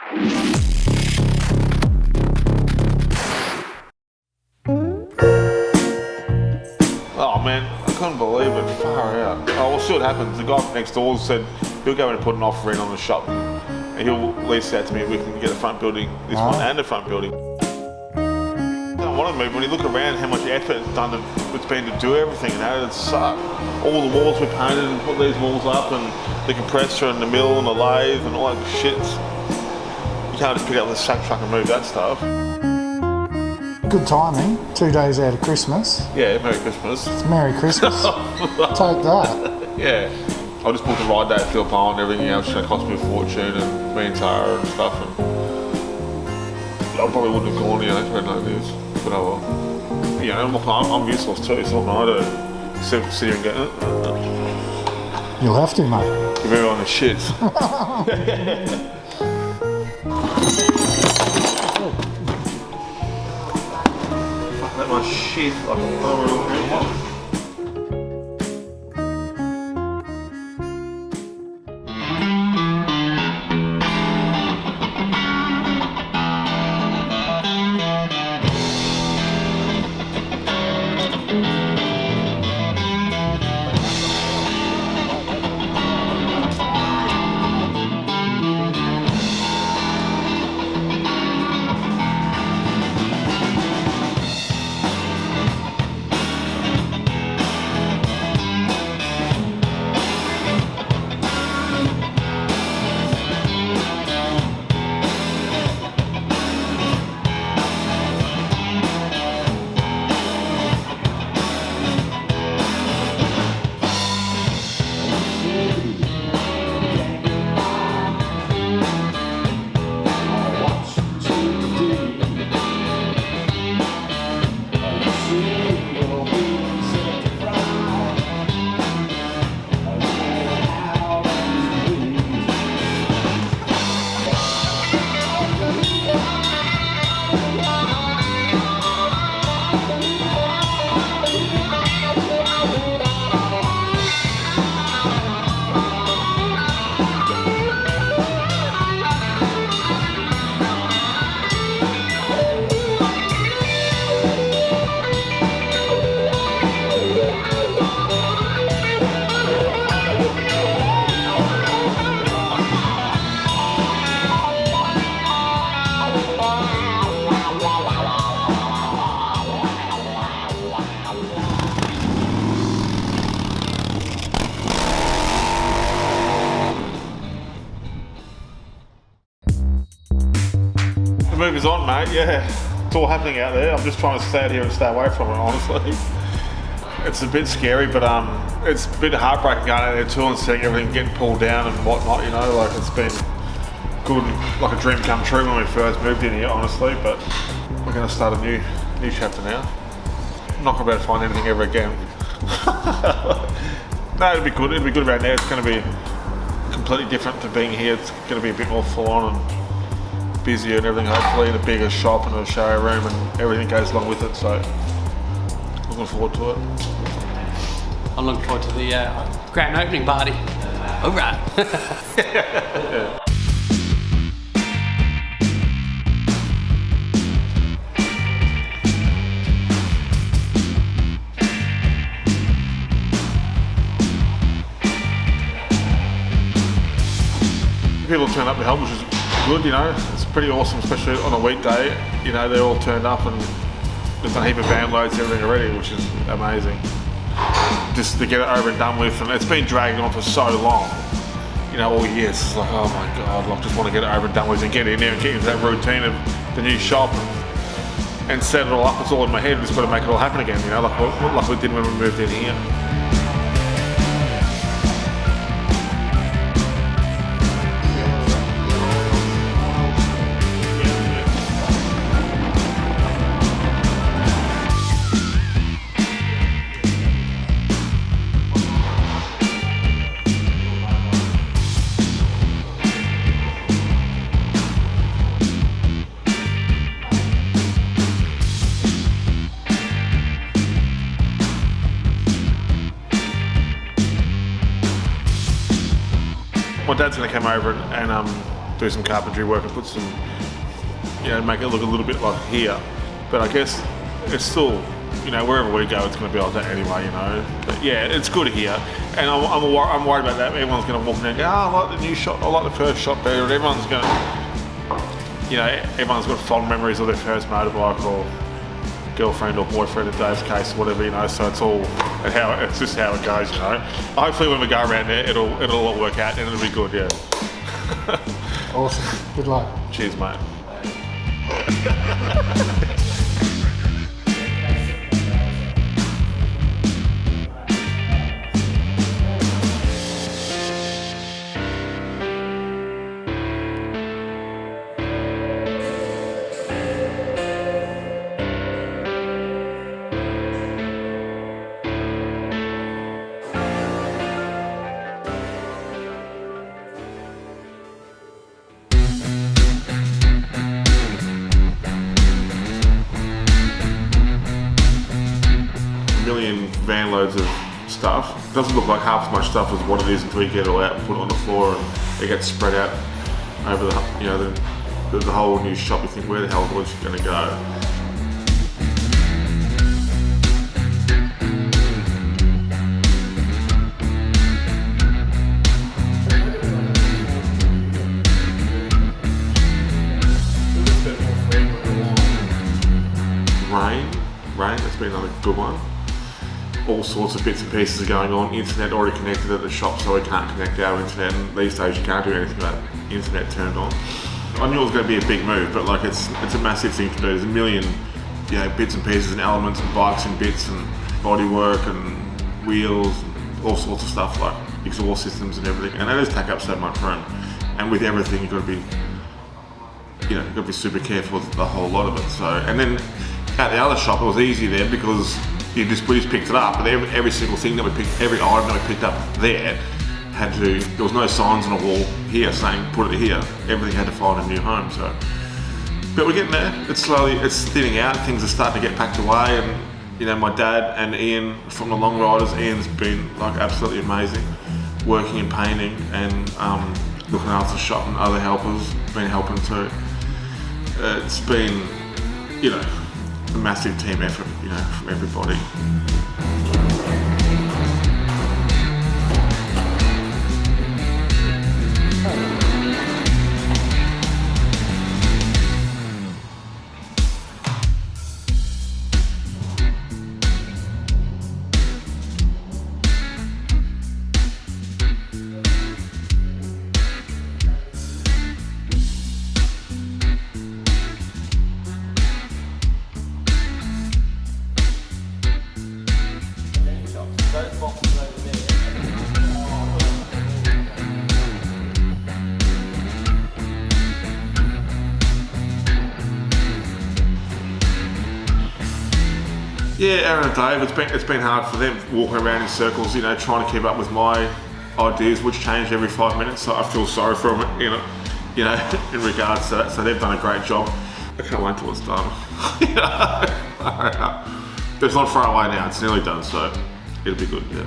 Oh man, I couldn't believe it, far out. Oh, we'll see what happens. The guy next door said he'll go in and put an offer in on the shop and he'll lease it out to me. We can get the front building, this one and the front building. I don't want to move. When you look around how much effort it's been to do everything, it's sucked. All the walls we painted and put these walls up and the compressor and the mill and the lathe and all that shit. You can't just pick up the sack truck and move that stuff. Good timing, 2 days out of Christmas. Yeah, Merry Christmas. It's Merry Christmas. Take that. Yeah. I just booked a ride day at Phil Pole and everything else. It's going to cost me a fortune, and me and Tara and stuff. And I probably wouldn't have gone, if I had known this. But oh well. I'm useless too, so what can I do? Sit here and go, You'll have to, mate. Give everyone the shits. That much shit, like, The movie's on, mate, yeah. It's all happening out there. I'm just trying to stay out here and stay away from it, honestly. It's a bit scary, but it's a bit heartbreaking going out there too and seeing everything getting pulled down and whatnot, like it's been good, like a dream come true when we first moved in here, honestly, but we're going to start a new chapter now. I'm not going to be able to find anything ever again. No, it'll be good around there. It's going to be completely different to being here. It's going to be a bit more full on and busier and everything, hopefully, and a bigger shop and a showroom and everything goes along with it, so looking forward to it. I'm looking forward to the grand opening party. All right. Yeah. People turn up to help, which is good, It's pretty awesome, especially on a weekday. They're all turned up and there's a heap of van loads and everything already, which is amazing. Just to get it over and done with, and it's been dragging on for so long. All years. It's like, oh my God, I just want to get it over and done with and get in there and get into that routine of the new shop and set it all up. It's all in my head. We've just got to make it all happen again, like we did when we moved in here. My dad's going to come over and do some carpentry work and put some, make it look a little bit like here. But I guess it's still, wherever we go, it's going to be like that anyway, But yeah, it's good here, and I'm worried about that. Everyone's going to walk in and go, I like the new shop, I like the first shop better, and everyone's going to, everyone's got fond memories of their first motorbike or girlfriend or boyfriend in Dave's case, or whatever, so it's just how it goes, Hopefully when we go around there, it'll all work out and it'll be good, yeah. Awesome. Good luck. Cheers, mate. Million van loads of stuff. It doesn't look like half as much stuff as what it is until you get it all out and put it on the floor and it gets spread out over the whole new shop. You think, where the hell was it going to go? Rain, that's been another good one. All sorts of bits and pieces are going on. Internet already connected at the shop, so we can't connect our internet, and these days you can't do anything without internet turned on. I knew it was going to be a big move, but it's a massive thing to do. There's a million bits and pieces and elements and bikes and bits and bodywork and wheels and all sorts of stuff, like exhaust systems and everything, and they just take up so much room. And with everything, you've got to be super careful with the whole lot of it. So, and then at the other shop, it was easy there because we just picked it up, but every single thing that we picked, every item that we picked up there there was no signs on a wall here saying put it here. Everything had to find a new home. So, but we're getting there. It's thinning out. Things are starting to get packed away, and my dad and Ian from the Long Riders. Ian's been absolutely amazing, working and painting and looking after the shop, and other helpers been helping too. It's been a massive team effort, from everybody. Yeah, Aaron and Dave, it's been hard for them walking around in circles, trying to keep up with my ideas, which change every 5 minutes. So I feel sorry for them, in regards to that. So they've done a great job. I can't wait till it's done. It's not far away now. It's nearly done, so it'll be good. Yeah.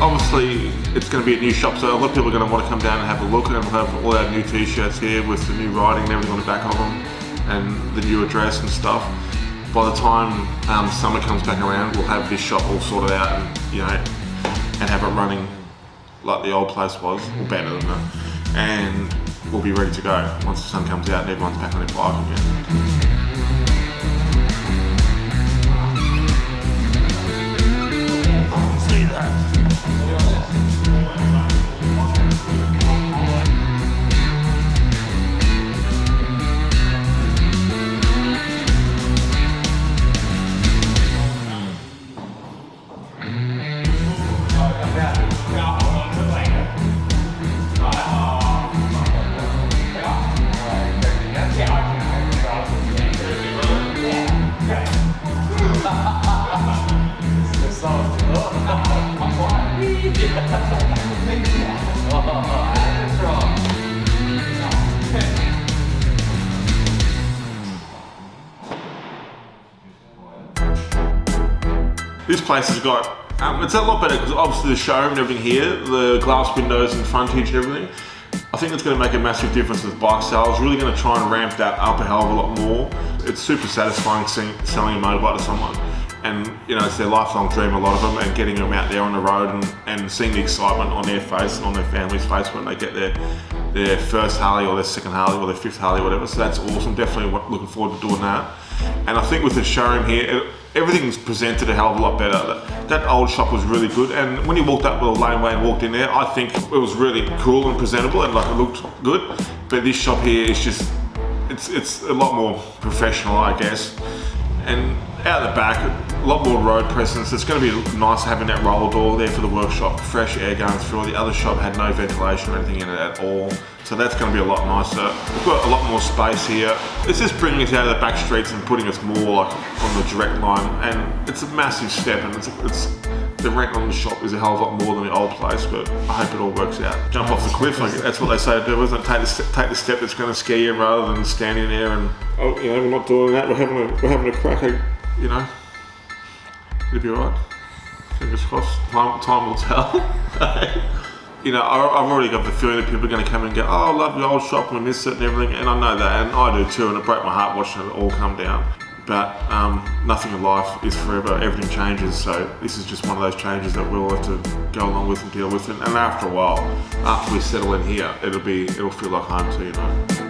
Obviously, it's going to be a new shop, so a lot of people are going to want to come down and have a look, and we'll have all our new t-shirts here with the new writing and everything on the back of them, and the new address and stuff. By the time summer comes back around, we'll have this shop all sorted out and have it running like the old place was, or better than that, and we'll be ready to go once the sun comes out and everyone's back on their bike again. This place has got, it's a lot better because obviously the showroom and everything here, the glass windows and frontage and everything, I think it's going to make a massive difference with bike sales. Really going to try and ramp that up a hell of a lot more. It's super satisfying selling a motorbike to someone. And you know, it's their lifelong dream, a lot of them, and getting them out there on the road and seeing the excitement on their face and on their family's face when they get their first Harley or their second Harley or their fifth Harley, whatever. So that's awesome. Definitely looking forward to doing that. And I think with the showroom here, everything's presented a hell of a lot better. That old shop was really good, and when you walked up the laneway and walked in there, I think it was really cool and presentable and like it looked good. But this shop here is just, it's a lot more professional, I guess. And out the back, a lot more road presence. It's going to be nice having that roller door there for the workshop, fresh air going through. The other shop had no ventilation or anything in it at all. So that's going to be a lot nicer. We've got a lot more space here. It's just bringing us out of the back streets and putting us more like on the direct line. And it's a massive step, and it's the rent on the shop is a hell of a lot more than the old place, but I hope it all works out. Jump off the cliff, that's what they say to do, isn't it? Take the step that's going to scare you rather than standing there and, oh, you know, we're not doing that, we're having a crack, you know. It'll be alright. Fingers crossed. Time will tell. You know, I've already got the feeling that people are going to come and go, oh, I love the old shop and I miss it and everything, and I know that, and I do too, and it broke my heart watching it all come down. But nothing in life is forever, everything changes, so this is just one of those changes that we'll have to go along with and deal with, and after a while, after we settle in here, it'll feel like home too, you know.